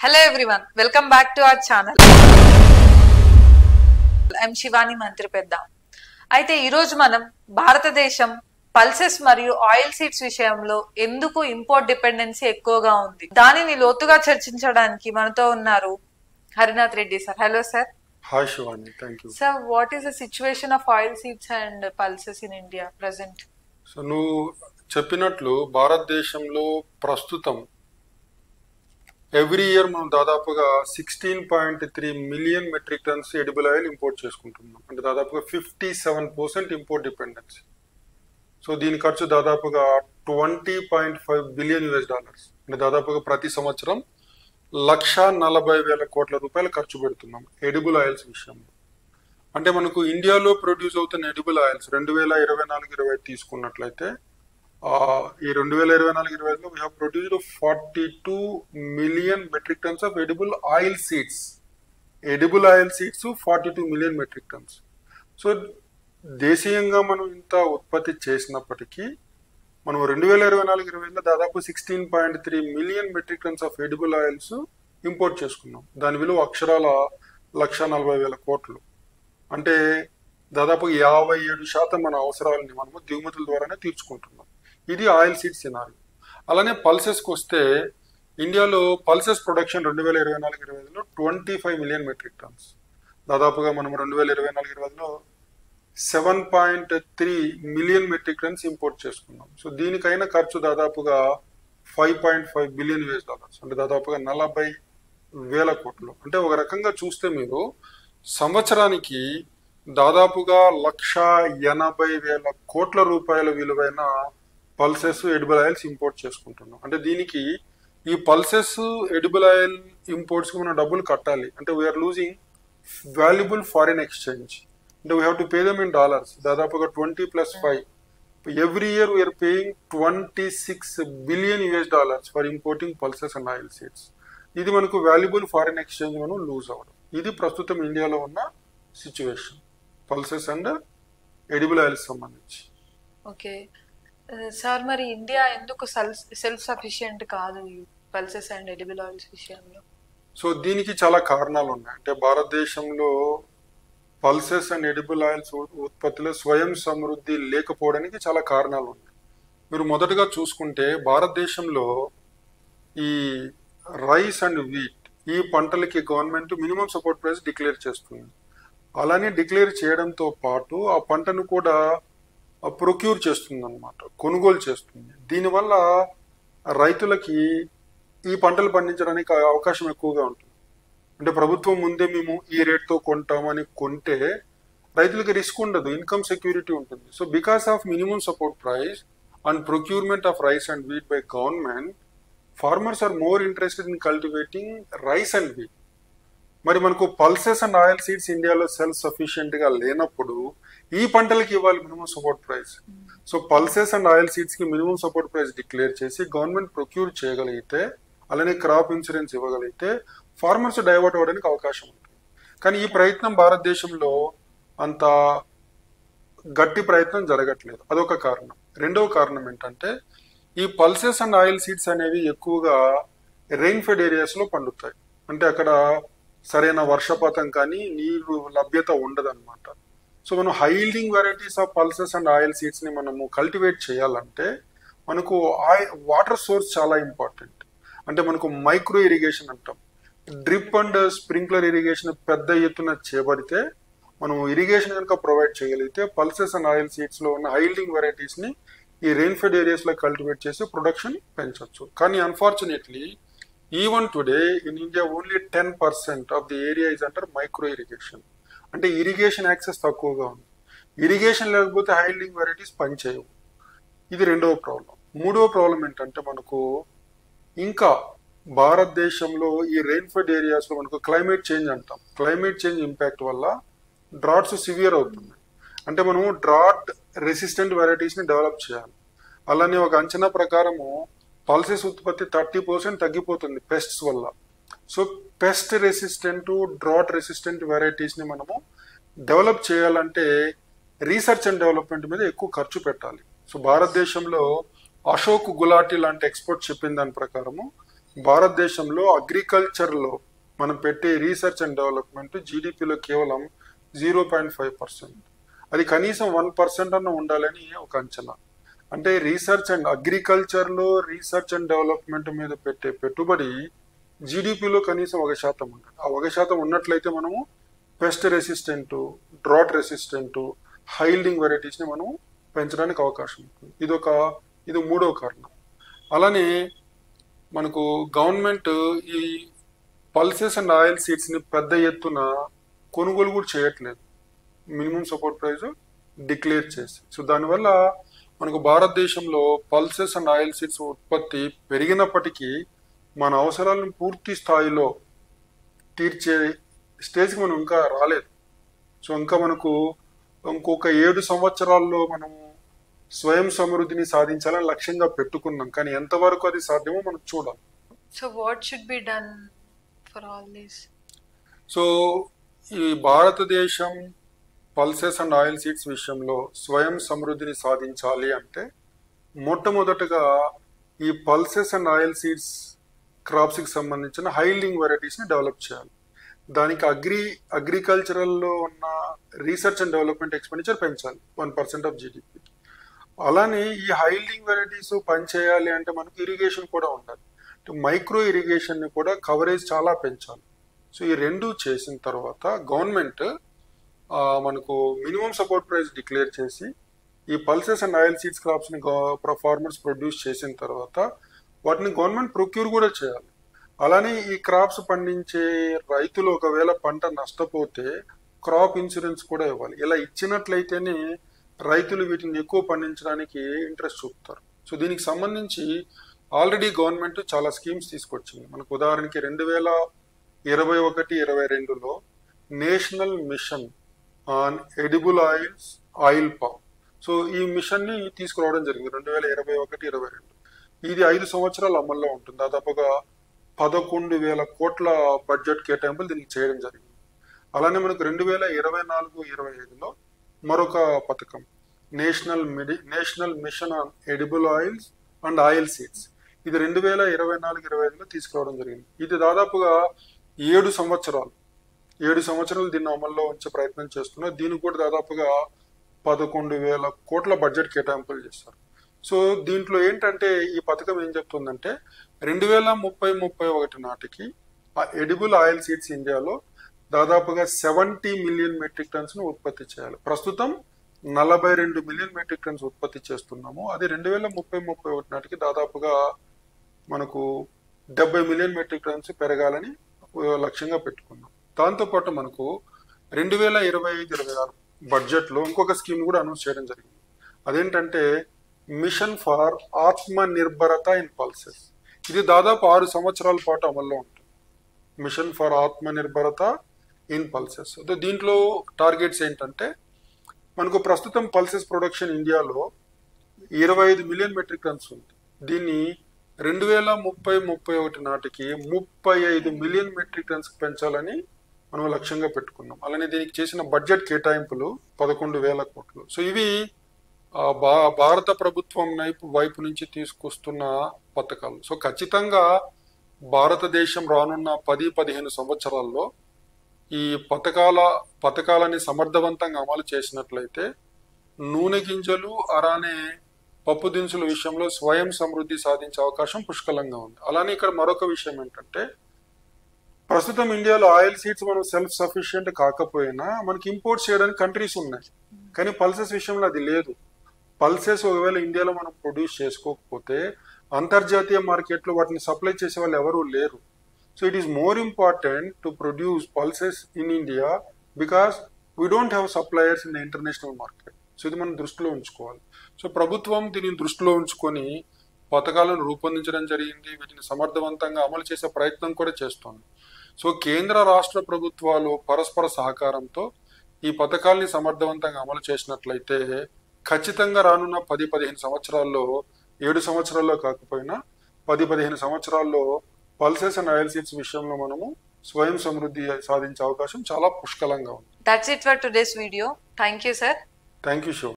Hello everyone, welcome back to our channel. I'm Shivani Mantripedda. అయితే ఈ రోజు మనం భారతదేశం పల్సెస్ మరియు ఆయిల్ సీడ్స్ విషయంలో ఎందుకు ఇంపోర్ట్ డిపెండెన్సీ ఎక్కువగా ఉంది దానిని లోతుగా చర్చించడానికి మనతో ఉన్నారు Harinath Reddy sir. Hello sir. Hi Shivani, thank you. Sir, what is the situation of oil seeds and pulses in India present? So నువ్వు చెప్పినట్లు భారతదేశంలో ప్రస్తుతం ఎవ్రీ ఇయర్ మనం దాదాపుగా 16.3 million metric turns edible oil import చేసుకుంటున్నాం. అంటే దాదాపుగా 57% ఇంపోర్ట్ డిపెండెన్సీ. సో దీని ఖర్చు దాదాపుగా $20.5 బిలియన్. అంటే దాదాపుగా ప్రతి సంవత్సరం 1,40,000 కోట్ల రూపాయలు ఖర్చు పెడుతున్నాం ఎడిబుల్ ఆయిల్స్ విషయంలో. అంటే మనకు ఇండియాలో ప్రొడ్యూస్ అవుతున్న ఎడిబుల్ ఆయిల్స్ 2024-25 తీసుకున్నట్లయితే ఈ 2024-25లో we have produced 42 million metric tons of edible oil seeds. Edible oil seeds 42 million metric tons. So దేశీయంగా మనం ఇంత ఉత్పత్తి చేసినప్పటికీ మనం 2024-25లో దాదాపు 16.3 million metric tons of edible oils import చేసుకున్నాం. దాని విలువ అక్షరాల 1,40,000 కోట్లు. అంటే దాదాపు 57% మన అవసరాలని మనము దిగుమతుల ద్వారానే తీర్చుకుంటున్నాం. ఇది ఆయిల్ సీడ్ సినారియో. అలానే పల్సెస్కి వస్తే ఇండియాలో పల్సెస్ ప్రొడక్షన్ 2024-25లో 25 మిలియన్ మెట్రిక్ టన్స్. దాదాపుగా మనం 2024-25లో 7.3 మిలియన్ మెట్రిక్ టన్స్ ఇంపోర్ట్ చేసుకున్నాం. సో దీనికైనా ఖర్చు దాదాపుగా $5.5 బిలియన్. అంటే దాదాపుగా 40,000 కోట్లు. అంటే ఒక రకంగా చూస్తే మీరు సంవత్సరానికి దాదాపుగా 1,80,000 కోట్ల రూపాయల విలువైన పల్సెస్ ఎడిబుల్ ఆయిల్స్ ఇంపోర్ట్ చేసుకుంటున్నాం. అంటే దీనికి ఈ పల్సెస్ ఎడిబుల్ ఆయిల్ ఇంపోర్ట్స్కి మనం డబ్బులు కట్టాలి. అంటే we're losing valuable foreign exchange. అంటే we have to pay them in dollars. దాదాపుగా 20+5 every year we're paying $26 billion for importing pulses and oil seeds. ఇది మనకు వాల్యుబుల్ ఫారిన్ ఎక్స్చేంజ్ మనం లూజ్ అవ్వడం. ఇది ప్రస్తుతం ఇండియాలో ఉన్న situation pulses and edible oils సంబంధించి. ఓకే సార్, మరి ఇండియా ఎందుకు సెల్ఫ్ సఫిషియెంట్ కాదు ఈ పల్సెస్ అండ్ ఎడిబుల్ ఆయిల్స్ విషయంలో? సో దీనికి చాలా కారణాలు ఉన్నాయి. అంటే భారతదేశంలో పల్సెస్ అండ్ ఎడిబుల్ ఆయిల్స్ ఉత్పత్తిలో స్వయం సమృద్ధి లేకపోవడానికి చాలా కారణాలు ఉన్నాయి. మీరు మొదటగా చూసుకుంటే భారతదేశంలో ఈ రైస్ అండ్ వీట్ ఈ పంటలకి government minimum support price declare చేస్తుంది. అలానే డిక్లేర్ చేయడంతో పాటు ఆ పంటను కూడా ప్రొక్యూర్ చేస్తుంది అనమాట, కొనుగోలు చేస్తుంది. దీనివల్ల రైతులకి ఈ పంటలు పండించడానికి అవకాశం ఎక్కువగా ఉంటుంది. అంటే ప్రభుత్వం ముందే మేము ఈ రేట్తో కొంటామని కొంటే రైతులకి రిస్క్ ఉండదు, ఇన్కమ్ సెక్యూరిటీ ఉంటుంది. So because of minimum support price and procurement of rice and wheat by government, farmers are more interested in cultivating rice and wheat. మరి మనకు పల్సెస్ అండ్ ఆయిల్ సీడ్స్ ఇండియాలో సెల్ఫ్ సఫిషియెంట్ గా లేనప్పుడు ఈ పంటలకి ఇవ్వాలి minimum support price. So pulses and oil seeds కి minimum support price declare చేసి గవర్నమెంట్ ప్రొక్యూర్ చేయగలిగితే, అలానే క్రాప్ ఇన్సూరెన్స్ ఇవ్వగలిగితే ఫార్మర్స్ డైవర్ట్ అవ్వడానికి అవకాశం ఉంటుంది. కానీ ఈ ప్రయత్నం భారతదేశంలో అంత గట్టి ప్రయత్నం జరగట్లేదు. అదొక కారణం. రెండవ కారణం ఏంటంటే ఈ పల్సెస్ అండ్ ఆయిల్ సీడ్స్ అనేవి ఎక్కువగా రెయిన్ ఫెడ్ ఏరియాస్ లో పండుతాయి. అంటే అక్కడ సరైన వర్షపాతం కానీ నీరు లభ్యత ఉండదన్నమాట. సో మనం high yielding varieties of pulses and oil seeds ని మనము కల్టివేట్ చేయాలంటే మనకు వాటర్ సోర్స్ చాలా ఇంపార్టెంట్. అంటే మనకు మైక్రో ఇరిగేషన్ అంటాం. డ్రిప్ అండ్ స్ప్రింక్లర్ ఇరిగేషన్ పెద్ద ఎత్తున చేపడితే మనం ఇరిగేషన్ కనుక ప్రొవైడ్ చేయగలిగితే పల్సెస్ అండ్ ఆయిల్ సీడ్స్ లో ఉన్న హైల్డింగ్ వెరైటీస్ ని ఈ రెయిన్ ఫెడ్ ఏరియాస్ లో కల్టివేట్ చేసి ప్రొడక్షన్ పెంచవచ్చు. కానీ unfortunately even today in India only 10% of the area is under micro irrigation. అంటే ఇరిగేషన్ యాక్సెస్ తక్కువగా ఉంది. ఇరిగేషన్ లేకపోతే హైల్డింగ్ వెరైటీస్ పనిచేయవు. ఇది రెండవ ప్రాబ్లం. మూడవ ప్రాబ్లం ఏంటంటే మనకు ఇంకా భారతదేశంలో ఈ రెయిన్ ఫెడ్ ఏరియాస్ లో మనకు క్లైమేట్ చేంజ్ అంటాం. క్లైమేట్ చేంజ్ ఇంపాక్ట్ వల్ల డ్రాట్స్ సివియర్ అవుతున్నాయి. అంటే మనము డ్రాట్ రెసిస్టెంట్ వెరైటీస్ ని డెవలప్ చేయాలి. అలానే ఒక అంచనా ప్రకారము పల్సెస్ ఉత్పత్తి 30% తగ్గిపోతుంది పెస్ట్స్ వల్ల. So pest resistant, drought resistant varieties ని మనము డెవలప్ చేయాలంటే రీసెర్చ్ అండ్ డెవలప్మెంట్ మీద ఎక్కువ ఖర్చు పెట్టాలి. సో భారతదేశంలో అశోక్ గులాటి లాంటి ఎక్స్పర్ట్ చెప్పిన దాని ప్రకారము భారతదేశంలో అగ్రికల్చర్లో మనం పెట్టే రీసెర్చ్ అండ్ డెవలప్మెంట్ జీడిపిలో కేవలం 0.5%. అది కనీసం 1% అన్న ఉండాలని ఒక అంచనా. అంటే రీసెర్చ్ అండ్ అగ్రికల్చర్లో రీసెర్చ్ అండ్ డెవలప్మెంట్ మీద పెట్టే పెట్టుబడి జీడిపిలో కనీసం 1% ఉండాలి. ఆ 1% ఉన్నట్లయితే మనము పెస్ట్ రెసిస్టెంట్, డ్రాట్ రెసిస్టెంట్, హైల్డింగ్ వెరైటీస్ని మనం పెంచడానికి అవకాశం ఉంటుంది. ఇది మూడవ కారణం. అలానే మనకు గవర్నమెంట్ ఈ పల్సెస్ అండ్ ఆయిల్ సీడ్స్ని పెద్ద ఎత్తున కొనుగోలు కూడా చేయట్లేదు, మినిమం సపోర్ట్ ప్రైస్ డిక్లేర్ చేసి. సో దానివల్ల మనకు భారతదేశంలో పల్సెస్ అండ్ ఆయిల్ సీడ్స్ ఉత్పత్తి పెరిగినప్పటికీ మన అవసరాలను పూర్తి స్థాయిలో తీర్చే స్టేజ్కి మనం ఇంకా రాలేదు. సో ఇంకా మనకు ఇంకొక 7 సంవత్సరాల్లో మనము స్వయం సమృద్ధిని సాధించాలని లక్ష్యంగా పెట్టుకున్నాం, కానీ ఎంతవరకు అది సాధ్యమో మనం చూడాలి. So what should be done for all this? So ఈ భారతదేశం పల్సెస్ అండ్ ఆయిల్ సీడ్స్ విషయంలో స్వయం సమృద్ధిని సాధించాలి అంటే మొట్టమొదటగా ఈ పల్సెస్ అండ్ ఆయిల్ సీడ్స్ క్రాప్స్కి సంబంధించిన హైల్డింగ్ వెరైటీస్ని డెవలప్ చేయాలి. దానికి అగ్రికల్చరల్లో ఉన్న రీసెర్చ్ అండ్ డెవలప్మెంట్ ఎక్స్పెండిచర్ పెంచాలి 1% ఆఫ్ జీడిపి. అలానే ఈ హైల్డింగ్ వెరైటీస్ పనిచేయాలి అంటే మనకు ఇరిగేషన్ కూడా ఉండాలి. మైక్రో ఇరిగేషన్ని కూడా కవరేజ్ చాలా పెంచాలి. సో ఈ రెండు చేసిన తర్వాత గవర్నమెంట్ మనకు మినిమం సపోర్ట్ ప్రైస్ డిక్లేర్ చేసి ఈ పల్సెస్ అండ్ ఆయిల్ సీడ్స్ క్రాప్స్ని ఫార్మర్స్ ప్రొడ్యూస్ చేసిన తర్వాత వాటిని గవర్నమెంట్ ప్రొక్యూర్ కూడా చేయాలి. అలానే ఈ క్రాప్స్ పండించే రైతులు ఒకవేళ పంట నష్టపోతే క్రాప్ ఇన్సూరెన్స్ కూడా ఇవ్వాలి. ఇలా ఇచ్చినట్లయితేనే రైతులు వీటిని ఎక్కువ పండించడానికి ఇంట్రెస్ట్ చూపుతారు. సో దీనికి సంబంధించి ఆల్రెడీ గవర్నమెంట్ చాలా స్కీమ్స్ తీసుకొచ్చింది. మనకు ఉదాహరణకి 2021-22లో national mission on edible oils oil palm. So ఈ మిషన్ని తీసుకురావడం జరిగింది 2021-22. ఇది 5 సంవత్సరాలు అమల్లో ఉంటుంది. దాదాపుగా 11,000 కోట్ల బడ్జెట్ కేటాయింపులు దీనికి చేయడం జరిగింది. అలానే మనకు 2024-25లో మరొక పథకం national mission on edible oils and oil seeds. ఇది 2024-25లో తీసుకురావడం జరిగింది. ఇది దాదాపుగా 7 సంవత్సరాలు దీన్ని అమల్లో ఉంచే ప్రయత్నం చేస్తున్నారు. దీనికి కూడా దాదాపుగా 11,000 కోట్ల బడ్జెట్ కేటాయింపులు చేస్తారు. సో దీంట్లో ఏంటంటే ఈ పథకం ఏం చెప్తుందంటే 2030-31 నాటికి ఆ ఎడిబుల్ ఆయిల్ సీడ్స్ ఇండియాలో దాదాపుగా 70 మిలియన్ మెట్రిక్ టన్స్ ను ఉత్పత్తి చేయాలి. ప్రస్తుతం 42 మిలియన్ మెట్రిక్ టన్స్ ఉత్పత్తి చేస్తున్నాము. అది 2030-31 నాటికి దాదాపుగా మనకు 70 మిలియన్ మెట్రిక్ టన్స్ పెరగాలని లక్ష్యంగా పెట్టుకున్నాం. దాంతోపాటు మనకు 2025-26 బడ్జెట్లో ఇంకొక స్కీమ్ కూడా అనౌన్స్ చేయడం జరిగింది. అదేంటంటే మిషన్ ఫర్ ఆత్మ నిర్భరత ఇన్ పల్సెస్. ఇది దాదాపు 6 సంవత్సరాల పాటు అమల్లో ఉంటుంది. మిషన్ ఫర్ ఆత్మ నిర్భరత ఇన్ పల్సెస్. దీంట్లో టార్గెట్స్ ఏంటంటే మనకు ప్రస్తుతం పల్సెస్ ప్రొడక్షన్ ఇండియాలో 25 మిలియన్ మెట్రిక్ టన్స్ ఉంది. దీన్ని 2030-31 నాటికి 35 మిలియన్ మెట్రిక్ టన్స్ పెంచాలని మనం లక్ష్యంగా పెట్టుకున్నాం. అలానే దీనికి చేసిన బడ్జెట్ కేటాయింపులు 11,000 కోట్లు. సో ఇవి భారత ప్రభుత్వం వైపు నుంచి తీసుకొస్తున్న పథకాలు. సో ఖచ్చితంగా భారతదేశం రానున్న 10-15 సంవత్సరాల్లో ఈ పథకాలని సమర్థవంతంగా అమలు చేసినట్లయితే నూనె గింజలు అలానే పప్పు దినుసుల విషయంలో స్వయం సమృద్ధి సాధించే అవకాశం పుష్కలంగా ఉంది. అలానే ఇక్కడ మరొక విషయం ఏంటంటే ప్రస్తుతం ఇండియాలో ఆయిల్ సీడ్స్ మనం సెల్ఫ్ సఫిషియెంట్ కాకపోయినా మనకి ఇంపోర్ట్ చేయడానికి కంట్రీస్ ఉన్నాయి, కానీ పల్సెస్ విషయంలో అది లేదు. పల్సెస్ ఒకవేళ ఇండియాలో మనం ప్రొడ్యూస్ చేసుకోకపోతే అంతర్జాతీయ మార్కెట్లో వాటిని సప్లై చేసే వాళ్ళు ఎవరూ లేరు. So it is more important to produce pulses in India because we don't have suppliers in the international market. So ఇది మనం దృష్టిలో ఉంచుకోవాలి. సో ప్రభుత్వం దీనిని దృష్టిలో ఉంచుకొని పథకాలను రూపొందించడం జరిగింది. వీటిని సమర్థవంతంగా అమలు చేసే ప్రయత్నం కూడా చేస్తోంది. సో కేంద్ర రాష్ట్ర ప్రభుత్వాలు పరస్పర సహకారంతో ఈ పథకాల్ని సమర్థవంతంగా అమలు చేసినట్లయితే ఖచ్చితంగా రానున్న 10-15 సంవత్సరాల్లో 7 సంవత్సరాల్లో కాకపోయినా 10-15 సంవత్సరాల్లో పల్సెస్ అండ్ ఆయిల్ సీడ్స్ విషయంలో మనము స్వయం సమృద్ధి సాధించే అవకాశం చాలా పుష్కలంగా ఉంది. That's it for today's video. Thank you, sir. Thank you, Shiv.